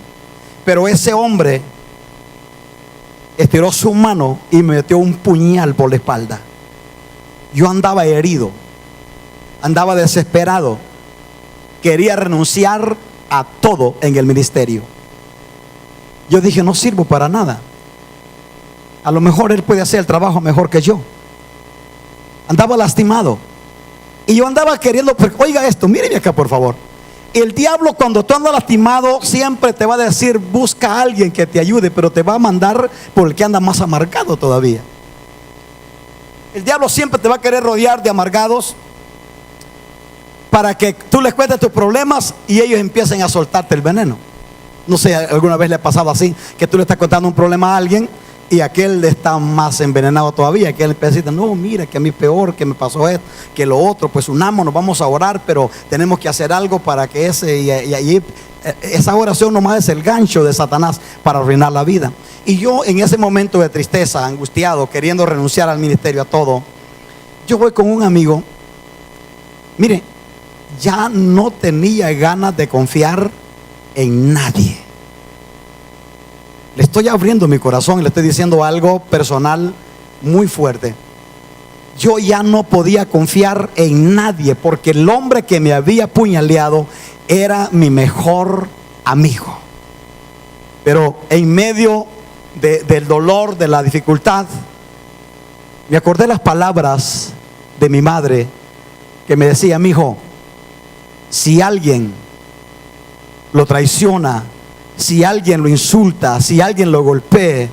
Pero ese hombre estiró su mano y me metió un puñal por la espalda. Yo andaba herido, andaba desesperado, quería renunciar a todo en el ministerio. Yo dije, no sirvo para nada. A lo mejor él puede hacer el trabajo mejor que yo. Andaba lastimado y yo andaba queriendo, oiga esto, míreme acá por favor. El diablo, cuando tú andas lastimado, siempre te va a decir, busca a alguien que te ayude, pero te va a mandar por el que anda más amargado todavía. El diablo siempre te va a querer rodear de amargados para que tú les cuentes tus problemas y ellos empiecen a soltarte el veneno. No sé, alguna vez le ha pasado así, que tú le estás contando un problema a alguien y aquel está más envenenado todavía, que él empieza a decir, no, mira, que a mí peor, que me pasó esto, que lo otro. Pues unámonos, vamos a orar, pero tenemos que hacer algo para que esa oración nomás es el gancho de Satanás para arruinar la vida. Y yo en ese momento de tristeza, angustiado, queriendo renunciar al ministerio, a todo, yo voy con un amigo. Mire, ya no tenía ganas de confiar en nadie. Le estoy abriendo mi corazón y le estoy diciendo algo personal muy fuerte. Yo ya no podía confiar en nadie, porque el hombre que me había apuñaleado era mi mejor amigo. Pero en medio del dolor, de la dificultad, me acordé las palabras de mi madre, que me decía, mi hijo, si alguien lo traiciona, si alguien lo insulta, si alguien lo golpee,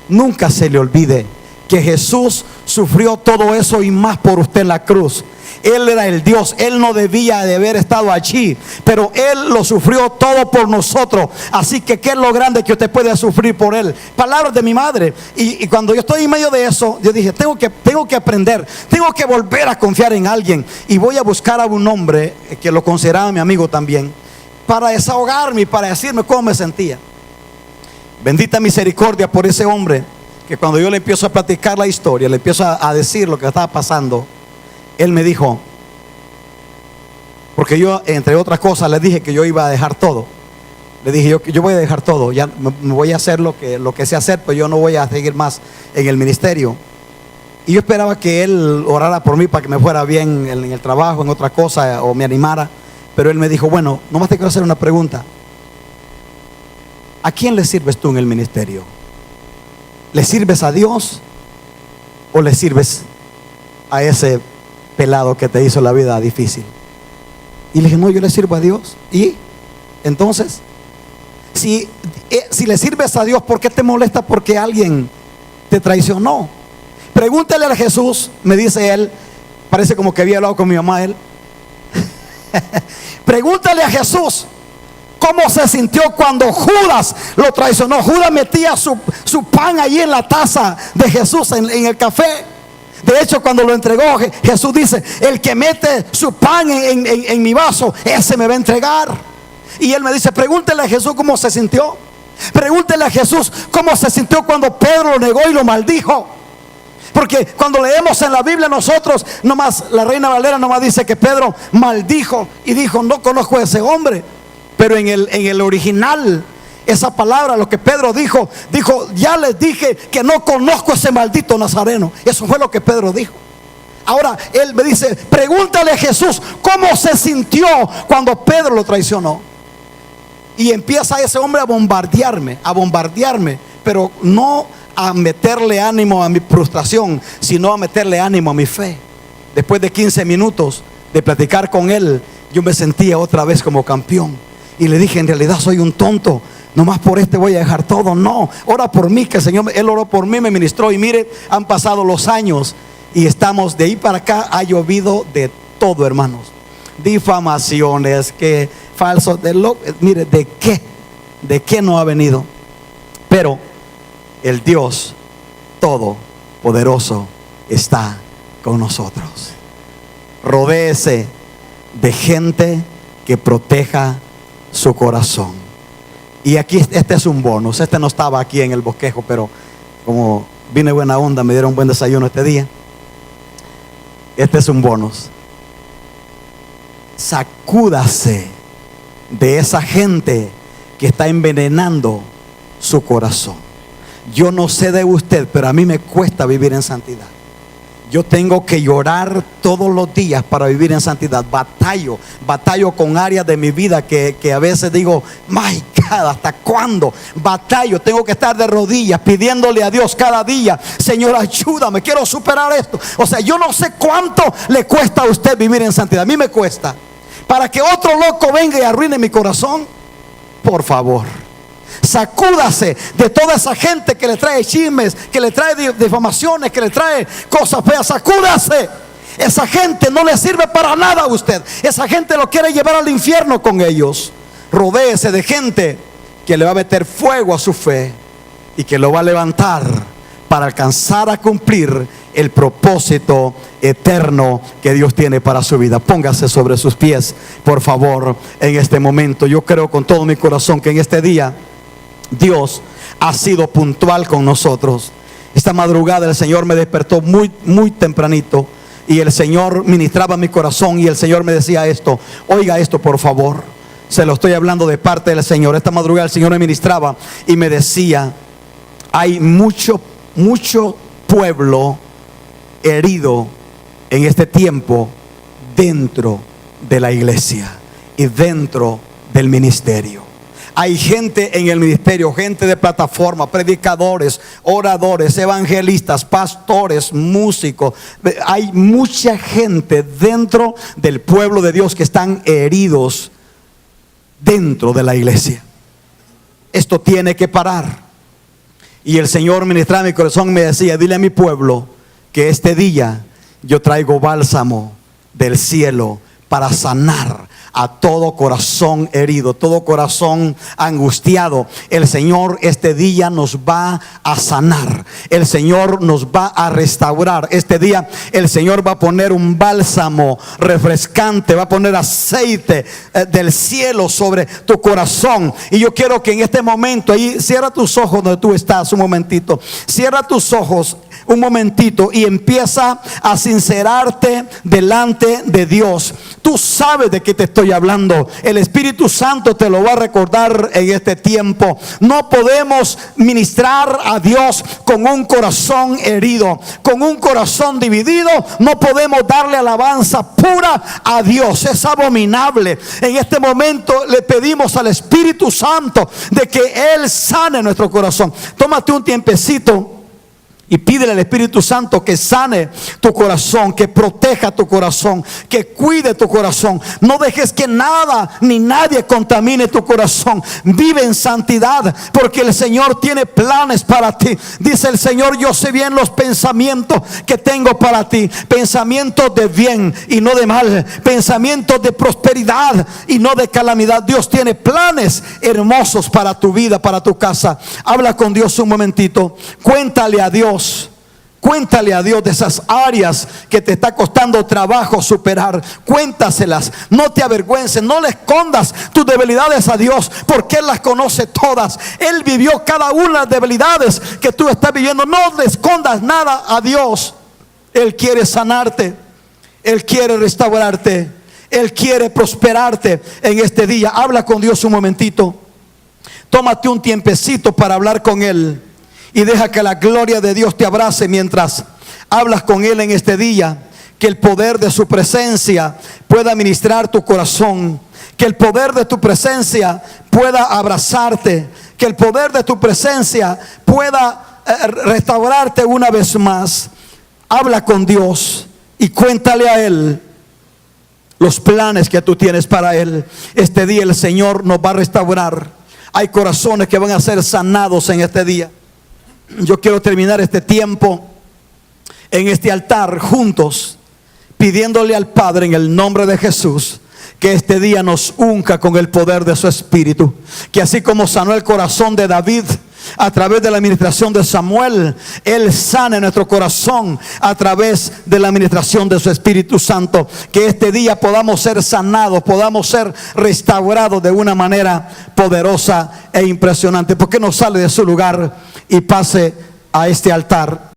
nunca se le olvide que Jesús sufrió todo eso y más por usted en la cruz. Él era el Dios, Él no debía de haber estado allí, pero Él lo sufrió todo por nosotros. Así que ¿qué es lo grande que usted puede sufrir por Él? Palabras de mi madre. Y cuando yo estoy en medio de eso, yo dije, tengo que aprender, tengo que volver a confiar en alguien. Y voy a buscar a un hombre que lo consideraba mi amigo también, para desahogarme y para decirme cómo me sentía. Bendita misericordia por ese hombre, que cuando yo le empiezo a platicar la historia, le empiezo a decir lo que estaba pasando, él me dijo, porque yo entre otras cosas le dije que yo iba a dejar todo. Le dije, yo voy a dejar todo, ya me voy a hacer lo que sé hacer, pero yo no voy a seguir más en el ministerio. Y yo esperaba que él orara por mí para que me fuera bien en el trabajo, en otra cosa, o me animara. Pero él me dijo, bueno, nomás te quiero hacer una pregunta. ¿A quién le sirves tú en el ministerio? ¿Le sirves a Dios o le sirves a ese pelado que te hizo la vida difícil? Y le dije, no, yo le sirvo a Dios. Y entonces, si le sirves a Dios, ¿por qué te molesta porque alguien te traicionó? Pregúntale a Jesús, me dice él. Parece como que había hablado con mi mamá él. Pregúntale a Jesús cómo se sintió cuando Judas lo traicionó. Judas metía su pan allí en la taza de Jesús, en el café. De hecho, cuando lo entregó, Jesús dice, el que mete su pan en mi vaso, ese me va a entregar. Y él me dice, pregúntele a Jesús cómo se sintió. Pregúntele a Jesús cómo se sintió cuando Pedro lo negó y lo maldijo. Porque cuando leemos en la Biblia nosotros, nomás la Reina Valera nomás dice que Pedro maldijo y dijo, no conozco a ese hombre. Pero en el original, esa palabra, lo que Pedro dijo, ya les dije que no conozco a ese maldito nazareno. Eso fue lo que Pedro dijo. Ahora él me dice, pregúntale a Jesús cómo se sintió cuando Pedro lo traicionó. Y empieza ese hombre a bombardearme, pero no a meterle ánimo a mi frustración, sino a meterle ánimo a mi fe. Después de 15 minutos de platicar con él, yo me sentía otra vez como campeón. Y le dije, en realidad soy un tonto, nomás por voy a dejar todo. No, ora por mí, que el Señor, Él oró por mí, me ministró. Y mire, han pasado los años y estamos de ahí para acá. Ha llovido de todo, hermanos. Difamaciones, que falsos, mire, ¿de qué no ha venido? Pero el Dios Todopoderoso está con nosotros. Rodéese de gente que proteja su corazón. Y aquí este es un bonus. Este no estaba aquí en el bosquejo, pero como vine buena onda, me dieron buen desayuno este día. Este es un bonus. Sacúdase de esa gente que está envenenando su corazón. Yo no sé de usted, pero a mí me cuesta vivir en santidad. Yo tengo que llorar todos los días para vivir en santidad. Batallo con áreas de mi vida que a veces digo, my God, ¿hasta cuándo? Batallo, tengo que estar de rodillas pidiéndole a Dios cada día, Señor, ayúdame, quiero superar esto. O sea, yo no sé cuánto le cuesta a usted vivir en santidad. A mí me cuesta. Para que otro loco venga y arruine mi corazón, por favor, sacúdase de toda esa gente que le trae chismes, que le trae difamaciones, que le trae cosas feas. Sacúdase. Esa gente no le sirve para nada a usted. Esa gente lo quiere llevar al infierno con ellos. Rodéese de gente que le va a meter fuego a su fe y que lo va a levantar para alcanzar a cumplir el propósito eterno que Dios tiene para su vida. Póngase sobre sus pies, por favor, en este momento. Yo creo con todo mi corazón que en este día Dios ha sido puntual con nosotros. Esta madrugada el Señor me despertó muy tempranito y el Señor ministraba mi corazón y el Señor me decía esto. Oiga esto, por favor. Se lo estoy hablando de parte del Señor. Esta madrugada el Señor me ministraba y me decía: hay mucho pueblo herido en este tiempo dentro de la iglesia y dentro del ministerio. Hay gente en el ministerio, gente de plataforma, predicadores, oradores, evangelistas, pastores, músicos. Hay mucha gente dentro del pueblo de Dios que están heridos dentro de la iglesia. Esto tiene que parar. Y el Señor ministraba mi corazón y me decía: dile a mi pueblo que este día yo traigo bálsamo del cielo para sanar a todo corazón herido, todo corazón angustiado. El Señor este día nos va a sanar. El Señor nos va a restaurar. Este día el Señor va a poner un bálsamo refrescante, va a poner aceite del cielo sobre tu corazón. Y yo quiero que en este momento, ahí cierra tus ojos donde tú estás un momentito. Cierra tus ojos un momentito y empieza a sincerarte delante de Dios. Tú sabes de qué te estoy hablando. El Espíritu Santo te lo va a recordar en este tiempo. No podemos ministrar a Dios con un corazón herido, con un corazón dividido. No podemos darle alabanza pura a Dios. Es abominable. En este momento le pedimos al Espíritu Santo de que Él sane nuestro corazón. Tómate un tiempecito y pídele al Espíritu Santo que sane tu corazón, que proteja tu corazón, que cuide tu corazón. No dejes que nada ni nadie contamine tu corazón. Vive en santidad, porque el Señor tiene planes para ti. Dice el Señor: yo sé bien los pensamientos que tengo para ti, pensamientos de bien y no de mal, pensamientos de prosperidad y no de calamidad. Dios tiene planes hermosos para tu vida, para tu casa. Habla con Dios un momentito. Cuéntale a Dios. Cuéntale a Dios de esas áreas que te está costando trabajo superar. Cuéntaselas. No te avergüences. No le escondas tus debilidades a Dios, porque Él las conoce todas. Él vivió cada una de las debilidades que tú estás viviendo. No le escondas nada a Dios. Él quiere sanarte. Él quiere restaurarte. Él quiere prosperarte en este día. Habla con Dios un momentito. Tómate un tiempecito para hablar con Él. Y deja que la gloria de Dios te abrace mientras hablas con Él en este día. Que el poder de su presencia pueda ministrar tu corazón. Que el poder de tu presencia pueda abrazarte. Que el poder de tu presencia pueda restaurarte una vez más. Habla con Dios y cuéntale a Él. los planes que tú tienes para él. Este día el Señor nos va a restaurar. Hay corazones que van a ser sanados en este día. Yo quiero terminar este tiempo en este altar juntos, pidiéndole al Padre en el nombre de Jesús que este día nos unja con el poder de su Espíritu. Que así como sanó el corazón de David a través de la administración de Samuel, Él sane nuestro corazón a través de la administración de su Espíritu Santo. Que este día podamos ser sanados, podamos ser restaurados de una manera poderosa e impresionante. ¿Por qué no sale de su lugar y pase a este altar?